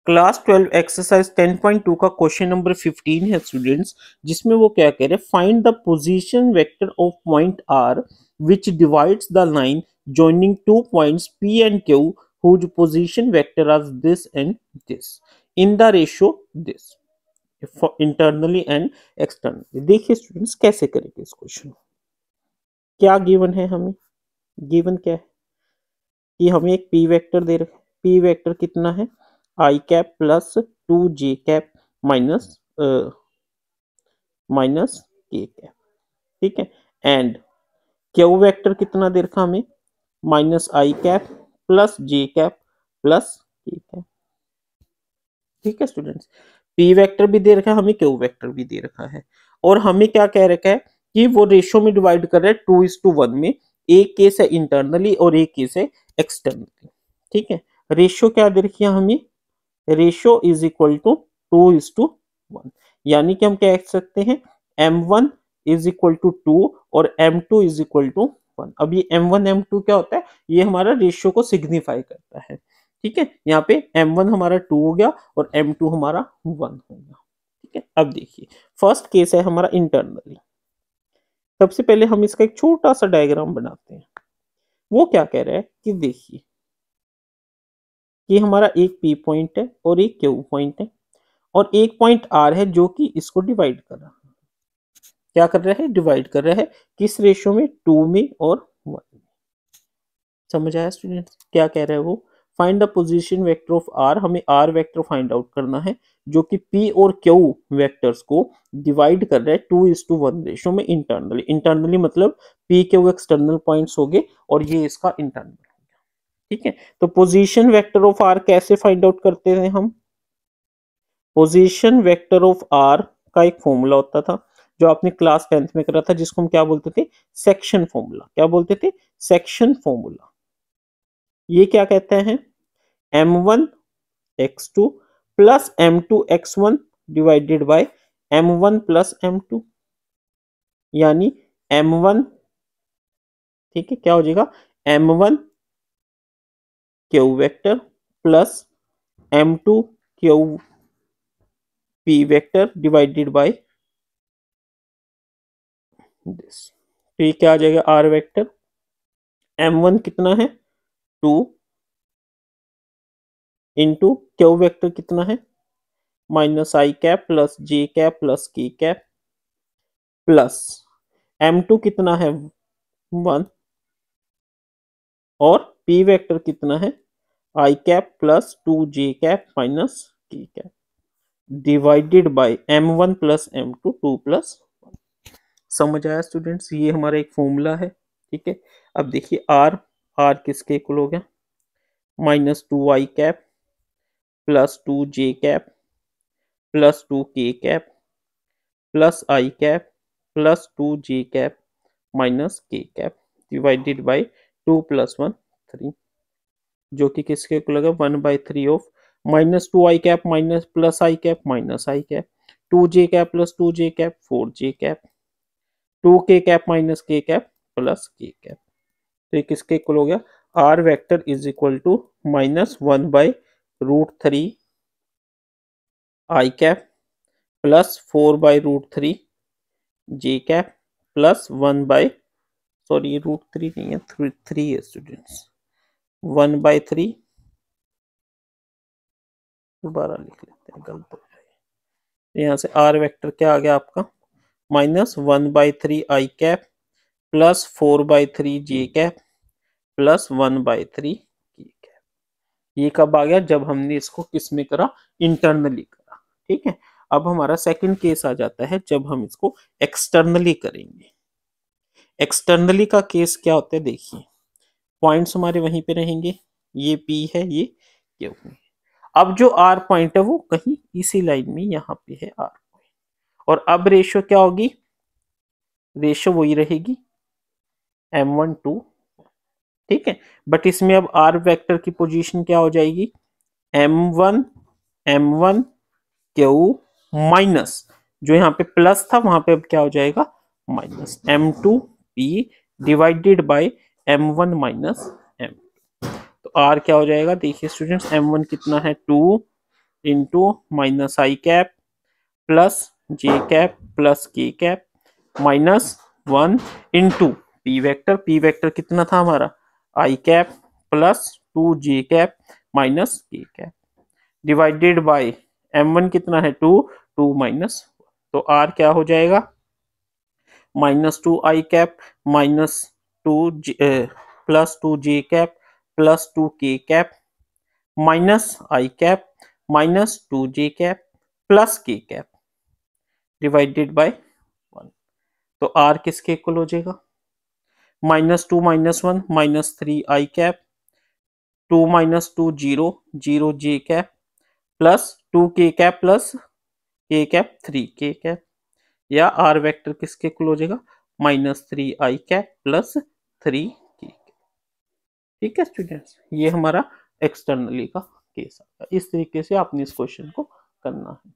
Class 12 exercise 10.2 का question number 15 है students, जिसमें वो क्या कह रहे हैं, find the position vector of point R which divides the line joining two points P and Q whose position vector are this and this in the ratio this for internally and externally। देखिए students कैसे करेंगे इस question. क्या given है हमें? Given क्या है कि हमें एक पी वेक्टर दे रखा है। पी वेक्टर कितना है? आई कैप प्लस 2 जे कैप माइनस माइनस के कैप, ठीक है। एंड क्यू वेक्टर कितना दे रखा हमें? माइनस आई कैप प्लस जे कैप प्लस के कैप, ठीक है स्टूडेंट्स। पी वेक्टर भी दे रखा है हमें, क्यू वेक्टर भी दे रखा है, और हमें क्या कह रखा है कि वो रेशियो में डिवाइड कर रहा है 2:1 में। एक केस है इंटरनली और एक केस है एक्सटर्नली, ठीक है। रेशियो क्या दे रखी है हमें? रेशियो इज इक्वल टू 2:1, यानी कि हम कह सकते हैं m1 इज इक्वल टू 2 और m2 इज इक्वल टू 1। अब ये m1 m2 क्या होता है? ये हमारा रेशियो को सिग्निफाई करता है, ठीक है। यहाँ पे m1 हमारा 2 हो गया और m2 हमारा 1 हो गया, ठीक है। अब देखिए फर्स्ट केस है हमारा इंटरनली। सबसे पहले हम इसका एक छोटा सा डायग्राम बनाते हैं। वो क्या कह रहा है कि देखिए कि हमारा एक पी पॉइंट है और एक क्यू पॉइंट है और एक पॉइंट आर है जो कि इसको डिवाइड कर रहा है। क्या कर रहा है? डिवाइड कर रहा है। किस रेशियो में? 2 में और 1 में। समझ आया स्टूडेंट्स क्या कह रहा है वो? Find the position vector of R. हमें आर वेक्टर फाइंड आउट करना है जो कि पी और क्यू वेक्टर्स को डिवाइड कर रहा है 2:1 रेशियो में इंटरनली। इंटरनली मतलब पी क्यू एक्सटर्नल पॉइंट्स हो गए और ये इसका इंटरनल हो गया, ठीक है। तो पोजीशन वेक्टर ऑफ आर कैसे फाइंड आउट करते हैं हम? पोजीशन वेक्टर ऑफ आर का एक फॉर्मूला होता था जो आपने क्लास 10th में करा था, जिसको हम क्या बोलते थे? Section formula. क्या बोलते थे? Section formula. ये क्या कहते हैं? m1 x2 plus m2 x1 divided by m1 plus m2, यानी m1, ठीक है, क्या हो जाएगा? m1 Q vector plus m2 Q P vector divided by this. तो ये क्या आ जाएगा? Are vector. m1 कितना है? 2 इंटू क्यू वेक्टर कितना है? माइनस आई कैप प्लस जे कैप प्लस के कैप प्लस m2 कितना है? 1 और p वेक्टर कितना है? आई कैप प्लस 2 जे कैप माइनस के cap divided by m1 plus m2 2 plus 1। समझ आया स्टूडेंट्स? ये हमारा एक फॉर्मूला है, ठीक है। अब देखिए आर, आर किसके इक्वल हो गया? -2 आई कैप प्लस 2 जे कैप प्लस 2 के कैप प्लस आई कैप प्लस 2 जे कैप माइनस के कैप डिवाइडेड बाय 2 प्लस 1 3, जो कि किसके इक्वल होगा? 1/3 of -2 I cap minus plus I cap minus I cap 2 J cap plus 2 J cap 4 J cap 2 के cap minus के cap plus के cap. तो ये किसके इक्वल हो गया? R vector is equal to -1/√3 i cap plus 4/√3 j cap plus 1 sorry √3 नहीं है, 3 है स्टूडेंट्स, 1/3, दोबारा लिख लेते हैं, गलत हो जाएगा। यहाँ से आर वेक्टर क्या आ गया आपका? -1/3 आई कैप प्लस 4/3 जे कैप प्लस 1/3 के कैप। ये कब आ गया? जब हमने इसको किस में करा? इंटरनली करा, ठीक है। अब हमारा सेकंड केस आ जाता है जब हम इसको एक्सटर्नली करेंगे। एक्सटर्नली का केस क्या होता है? देखिए पॉइंट्स हमारे वहीं पे रहेंगे, ये P है, ये Q है। अब जो R पॉइंट है वो कहीं इसी लाइन में यहाँ पे है R पॉइंट, और अब रेशियो क्या होगी? रेशियो वही रहेगी m1 to, ठीक है। बट इसमें अब R वेक्टर की पोजीशन क्या हो जाएगी? m1 m1 Q माइनस, जो यहाँ पे प्लस था वहां पे अब क्या हो जाएगा? Minus m2 P divided by m1 minus m। तो R क्या हो जाएगा? देखिए स्टूडेंट्स m1 कितना है? 2 इंटू माइनस आई कैप प्लस जे कैप प्लस के cap minus 1 into P vector कितना था हमारा आई कैप प्लस 2 जे कैप माइनस के कैप डिवाइडेड बाय m1 कितना है 2 2 माइनस, तो r क्या हो जाएगा -2 i cap -2 plus 2 J cap plus 2 के कैप माइनस आई कैप -2 जे कैप प्लस के कैप डिवाइडेड बाय 1, तो r किसके इक्वल हो जाएगा -2 -1 -3 i cap 2 -2 0 0 J cap plus 2 के कैप प्लस के कैप 3 के कैप, या आर वेक्टर किसके इक्वल हो जाएगा -3 i कैप प्लस 3 के कैप। ठीक है स्टूडेंट्स, ये हमारा एक्सटर्नली का केस आता है। इस तरीके से आपने इस क्वेश्चन को करना है।